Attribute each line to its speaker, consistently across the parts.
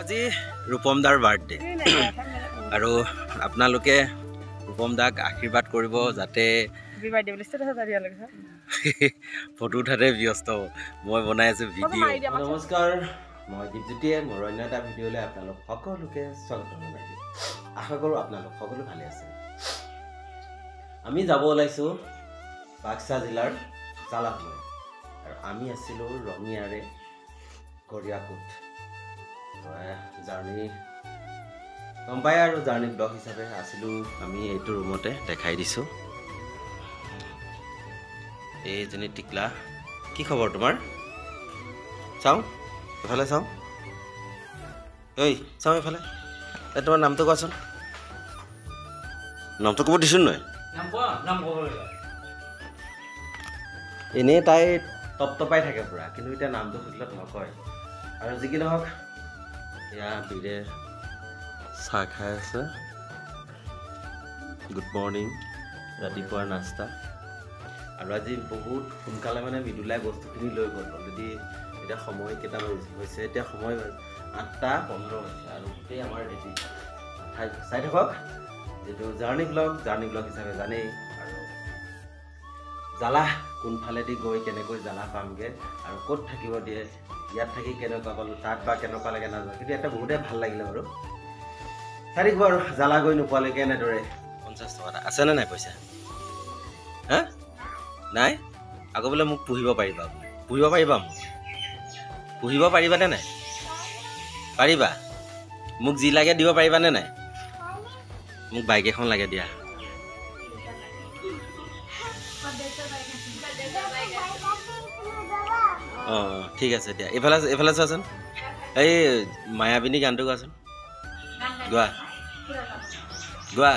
Speaker 1: আজি ৰূপম দাৰ বাৰ্থডে আৰু আপোনালোকে ৰূপম দাক আশীৰ্বাদ কৰিব যাতে ফটো উঠাতে ব্যস্ত মই বনাই আছো ভিডিঅ'। নমস্কাৰ, মই দীপজ্যোতিয়ে মোৰ অন্য এটা ভিডিঅ'লৈ আপোনালোক সকলোকে স্বাগতম জনাইছোঁ। আশা কৰোঁ আপোনালোক সকলো ভালে আছে। আমি যাব ওলাইছোঁ বাক্সা জিলাৰ জালাহলৈ আৰু আমি আছিলোঁ ৰঙিয়াৰে গৰিয়াকুট। জাৰ্ণি গম পায় আৰু জাৰ্ণি ব্লগ হিচাপে আছিলোঁ আমি এইটো ৰুমতে দেখাই দিছোঁ। এইজনী টিকলা, কি খবৰ তোমাৰ? চাওঁ এফালে চাওঁ, ঐ চাওঁ এফালে। তোমাৰ নামটো কোৱাচোন, নামটো ক'ব দিছোঁ নহয়? এনেই তাই টপটপাই থাকে পুৰা, কিন্তু এতিয়া নামটো সুধিলত নকয়। আৰু যি কি নহওক, এয়া বীৰে চাহ খাই আছে। গুড মৰ্ণিং, ৰাতিপুৱাৰ নাস্তা। আৰু আজি বহুত সোনকালে মানে মৃদুলাই বস্তুখিনি লৈ গ'ল। অলৰেডি এতিয়া সময় কেইটা হৈছে, এতিয়া সময় 8:15 হৈছে আৰু গোটেই আমাৰ ৰেডি। চাই থাকক যিটো জাৰ্ণি ব্লগ হিচাপে জানেই। আৰু জালাহ কোনফালেদি গৈ কেনেকৈ জালাহ পামগৈ আৰু ক'ত থাকিব দিয়ে, ইয়াত থাকি কেনেকুৱা পালোঁ, তাত বা কেনেকুৱা লাগে নাজানো, কিন্তু এটা বহুতেই ভাল লাগিলে বাৰু। চাই থাকিব আৰু জালা গৈ নোপোৱালৈকে এনেদৰে। 50 টকা আছেনে নাই পইচা? হা নাই? আকৌ বোলে মোক পুহিব পাৰিবা, পুহিব পাৰিবা, মোক পুহিব পাৰিবানে নাই? পাৰিবা? মোক যি লাগে দিব পাৰিবানে নাই? মোক বাইক এখন লাগে দিয়া। অঁ ঠিক আছে দিয়া। এইফালে চোৱাচোন, এই মায়াবিনী গানটো গোৱাচোন, গোৱা গোৱা।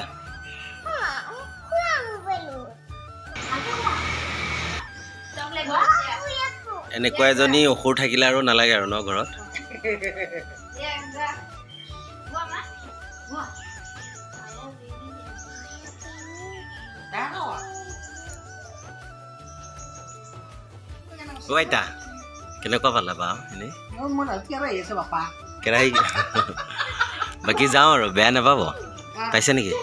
Speaker 1: এনেকুৱা এজনী অসুৰ থাকিলে আৰু নালাগে আৰু ন ঘৰত। আইতা কেনেকুৱা পালা বা এনেই? কেৰাহী বাকী যাওঁ আৰু বেয়া নাপাব, পাইছে নেকি?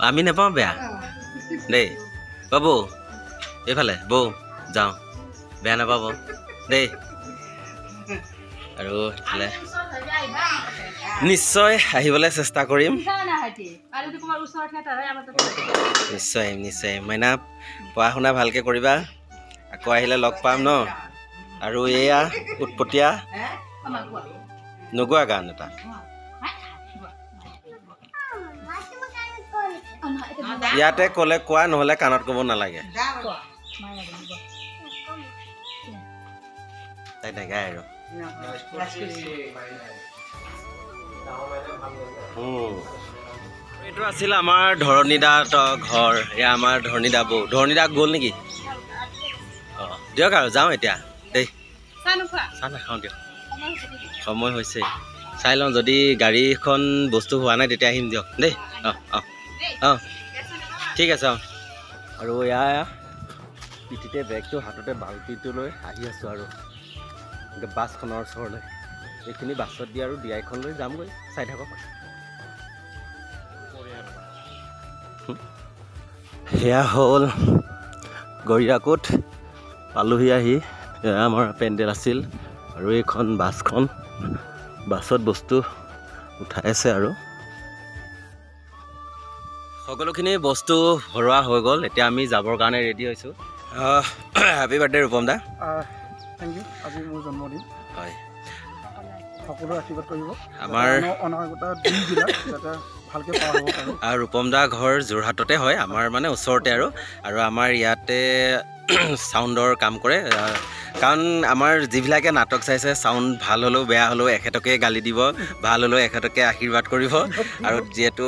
Speaker 1: আমি নাপাওঁ বেয়া দেই। বাবু এইফালে বৌ, যাওঁ, বেয়া নাপাব দেই। আৰু এইফালে নিশ্চয় আহিবলৈ চেষ্টা কৰিম, নিশ্চয় আহিম, নিশ্চয় আহিম। মাইনা পঢ়া শুনা ভালকৈ কৰিবা, আকৌ আহিলে লগ পাম ন। আৰু এয়া উৎপতীয়া নোগোৱা গান এটা। ইয়াতে ক'লে কোৱা, নহ'লে কাণত ক'ব নালাগে। তাই নাগায় আৰু। এইটো আছিল আমাৰ ধৰণী দাহঁতৰ ঘৰ। এয়া আমাৰ ধৰণী দা বৌ। ধৰণী দা গ'ল নেকি? অঁ দিয়ক আৰু যাওঁ এতিয়া দেই। চাহ নাখাওঁ দিয়ক, সময় হৈছে। চাই লওঁ, যদি গাড়ীখন বস্তু হোৱা নাই তেতিয়া আহিম দিয়ক দেই। অঁ অঁ অঁ ঠিক আছে। অঁ আৰু এয়া পিঠিতে বেগটো, হাততে বাল্টিটো লৈ আহি আছোঁ আৰু বাছখনৰ ওচৰলৈ। এইখিনি বাছত দি আৰু ডিআইখন লৈ যামগৈ, চাই থাকক। সেয়া হ'ল গৰিয়াকুট পালোহি আহি। এয়া আমাৰ পেণ্ডেল আছিল আৰু এইখন বাছখন, বাছত বস্তু উঠাই আছে আৰু সকলোখিনি বস্তু ভৰোৱা হৈ গ'ল। এতিয়া আমি যাবৰ কাৰণে ৰেডি হৈছোঁ। Happy birthday Rupam da.
Speaker 2: Thank you. আজি মোৰ জন্মদিন,
Speaker 1: হয়,
Speaker 2: সকলোৱে আশীৰ্বাদ কৰিব।
Speaker 1: আমাৰ
Speaker 2: অনাগত দিনবিলাক যাতে ভালকৈ পাৰ হ'ব পাৰোঁ।
Speaker 1: আৰু ৰূপম দা ঘৰ যোৰহাটতে হয়, আমাৰ মানে ওচৰতে আৰু আমাৰ ইয়াতে চাউণ্ডৰ কাম কৰে। কাৰণ আমাৰ যিবিলাকে নাটক চাইছে, চাউণ্ড ভাল হ'লেও বেয়া হ'লেও এখেতকে গালি দিব, ভাল হ'লেও এখেতকে আশীৰ্বাদ কৰিব। আৰু যিহেতু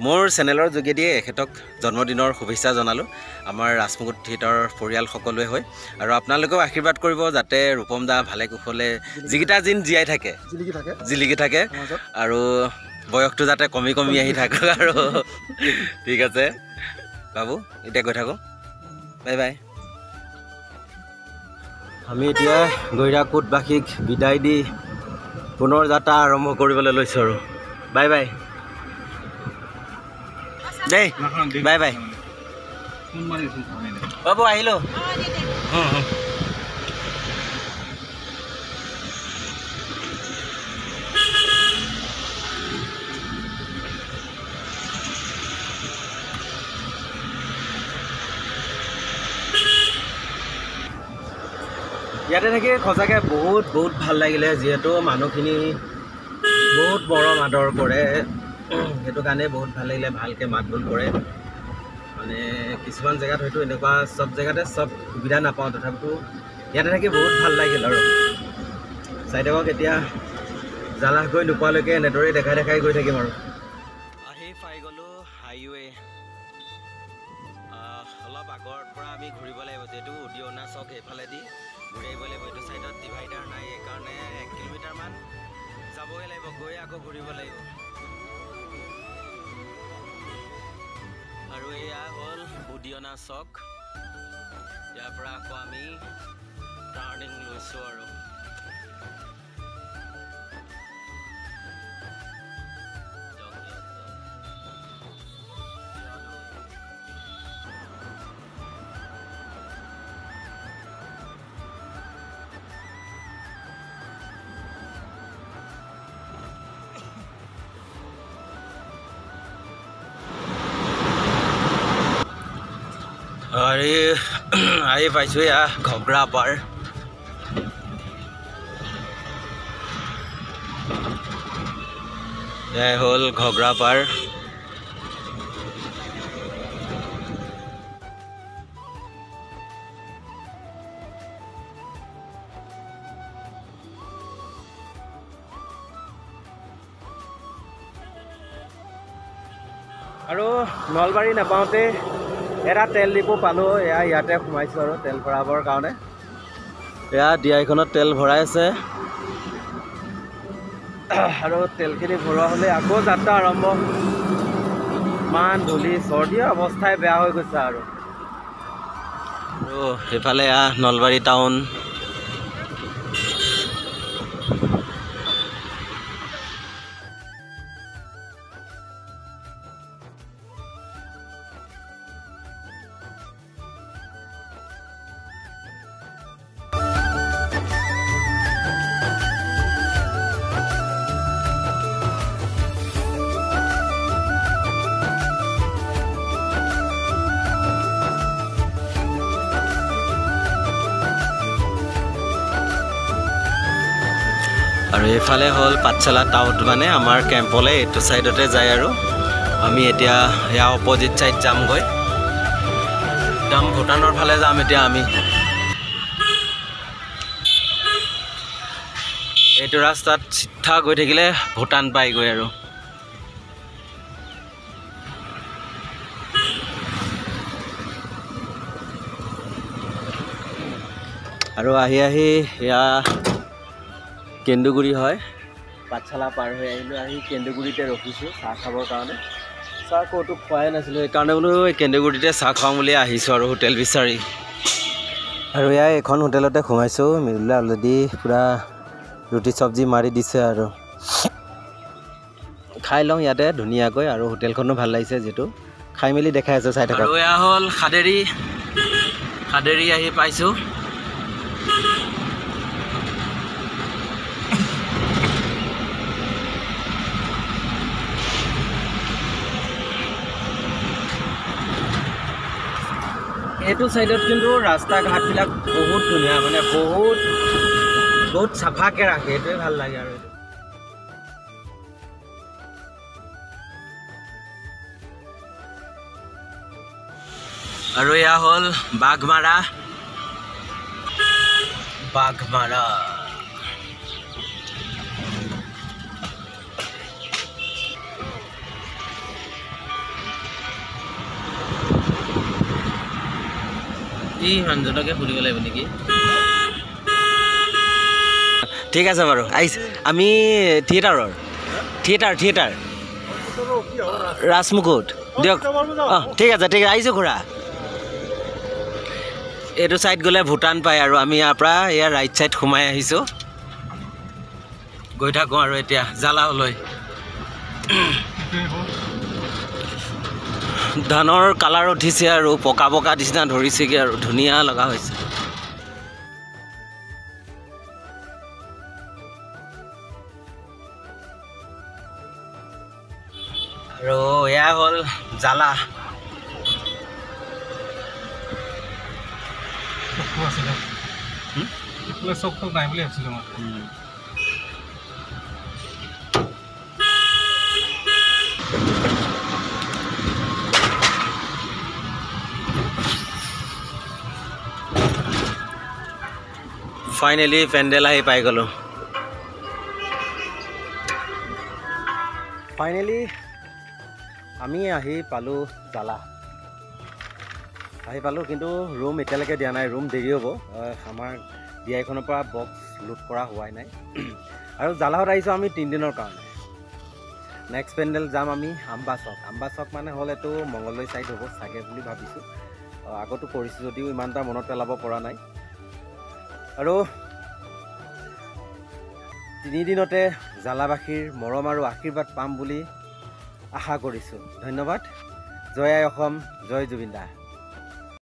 Speaker 1: মোৰ চেনেলৰ যোগেদিয়ে এখেতক জন্মদিনৰ শুভেচ্ছা জনালোঁ, আমাৰ ৰাজমুকুট থিয়েটাৰৰ পৰিয়াল সকলোৱে হয়। আৰু আপোনালোকেও আশীৰ্বাদ কৰিব যাতে ৰূপম দা ভালে কুশলে যিকেইটা দিন জীয়াই থাকে, জিলিকি থাকে, আৰু বয়সটো যাতে কমি কমি আহি থাকক আৰু। ঠিক আছে বাবু, এতিয়া গৈ থাকোঁ, বাই বাই। আমি এতিয়া গৰিয়াকুটবাসীক বিদায় দি পুনৰ যাত্ৰা আৰম্ভ কৰিবলৈ লৈছোঁ আৰু বাই বাই দেই বাই বাই বাবু আহিলোঁ ইয়াতে থাকি সঁচাকৈ বহুত ভাল লাগিলে যিহেতু মানুহখিনি বহুত মৰম আদৰ কৰে সেইটো কাৰণে বহুত ভাল লাগিলে ভালকৈ মাত বোল কৰে মানে কিছুমান জেগাত হয়তো এনেকুৱা চব জেগাতে চব সুবিধা নাপাওঁ তথাপিতো ইয়াতে থাকি বহুত ভাল লাগিল আৰু চাই থাকক এতিয়া জালাহ গৈ নোপোৱালৈকে এনেদৰেই দেখাই গৈ থাকিম আৰু আহি পাই গ'লোঁ হাইৱে অলপ আগৰ পৰা আমি ঘূৰিব লাগিব যিহেতু উদিয়না চক এইফালেদি ঘূৰি আহিব লাগিব এইটো চাইডত ডিভাইডাৰ নাই সেইকাৰণে 1 কিলোমিটাৰমান যাবই লাগিব গৈ আকৌ ঘূৰিব লাগিব আৰু এয়া হ'ল উদিয়না চক ইয়াৰ পৰা আকৌ আমি টাৰ্ণিং লৈছোঁ আৰু আহি পাইছোঁ এয়া ঘগ্ৰা পাৰ এয়াই হ'ল ঘগ্ৰা পাৰ আৰু নলবাৰী নাপাওঁতে এটা তেল ডিপু পালোঁ এয়া ইয়াতে সোমাইছোঁ আৰু তেল ভৰাবৰ কাৰণে এয়া ডিআইখনত তেল ভৰাই আছে আৰু তেলখিনি ভৰোৱা হ'লে আকৌ যাত্ৰা আৰম্ভ ইমান ধূলি চৰ্দি অৱস্থাই বেয়া হৈ গৈছে আৰু সেইফালে এয়া নলবাৰী টাউন আৰু এইফালে হ'ল পাঠশালা টাউন মানে আমাৰ কেম্পলৈ এইটো চাইডতে যায় আৰু আমি এতিয়া এয়া অপজিট চাইড যামগৈ একদম ভূটানৰ ফালে যাম এতিয়া আমি এইটো ৰাস্তাত চিধা গৈ থাকিলে ভূটান পাইগৈ আৰু আহি এয়া কেন্দুগুৰি হয় পাঠশালা পাৰ হৈ আহিলোঁ আহি কেন্দুগুৰিতে ৰখিছোঁ চাহ খাবৰ কাৰণে চাহ ক'তো খোৱাই নাছিলোঁ সেইকাৰণে বোলো কেন্দুগুৰিতে চাহ খাওঁ বুলি আহিছোঁ আৰু হোটেল বিচাৰি আৰু এয়া এখন হোটেলতে সোমাইছোঁ মিদুলে অলৰেডি পূৰা ৰুটি চব্জি মাৰি দিছে আৰু খাই লওঁ ইয়াতে ধুনীয়াকৈ আৰু হোটেলখনো ভাল লাগিছে যিটো খাই মেলি দেখাই আছে চাই থাকক আৰু এয়া হ'ল খাদেৰী আহি পাইছোঁ এইটো চাইডত কিন্তু ৰাস্তা ঘাটবিলাক বহুত ধুনীয়া মানে বহুত চাফাকৈ ৰাখে এইটোৱে ভাল লাগে আৰু এয়া হ'ল বাঘমাৰা এই মানুহজনকে সুধিব লাগিব নেকি ঠিক আছে বাৰু আহিছে আমি থিয়েটাৰ ৰাজমুকুট দিয়ক ঠিক আছে আহিছোঁ খুৰা এইটো চাইড গ'লে ভূটান পায় আৰু আমি ইয়াৰ পৰা এয়া ৰাইট চাইড সোমাই আহিছোঁ গৈ থাকোঁ আৰু এতিয়া জালালৈ। ধানৰ কালাৰ উঠিছে আৰু পকা পকা নিচিনা ধৰিছেগৈ আৰু ধুনীয়া লগা হৈছে। আৰু এয়া হ'ল জালা।
Speaker 2: চকটো নাই বুলি ভাবিছিলোঁ মই।
Speaker 1: ফাইনেলি পেণ্ডেল আহি পাই গ'লোঁ। ফাইনেলি আমি আহি পালোঁ জালা। কিন্তু ৰুম এতিয়ালৈকে দিয়া নাই, ৰুম দেৰি হ'ব। আমাৰ DIখনৰ পৰা বক্স লোড কৰা হোৱাই নাই। আৰু জালাহত আহিছোঁ আমি 3 দিনৰ কাৰণে। নেক্সট পেণ্ডেল যাম আমি আম্বাচক মানে হ'ল এইটো মংগলদৈ ছাইড হ'ব চাগে বুলি ভাবিছোঁ। আগতো কৰিছোঁ যদিও ইমান এটা মনত পেলাব পৰা নাই। আৰু 3 দিনতে জালাবাসীৰ মৰম আৰু আশীৰ্বাদ পাম বুলি আশা কৰিছোঁ। ধন্যবাদ। জয় আই অসম, জয় জুবিন দা।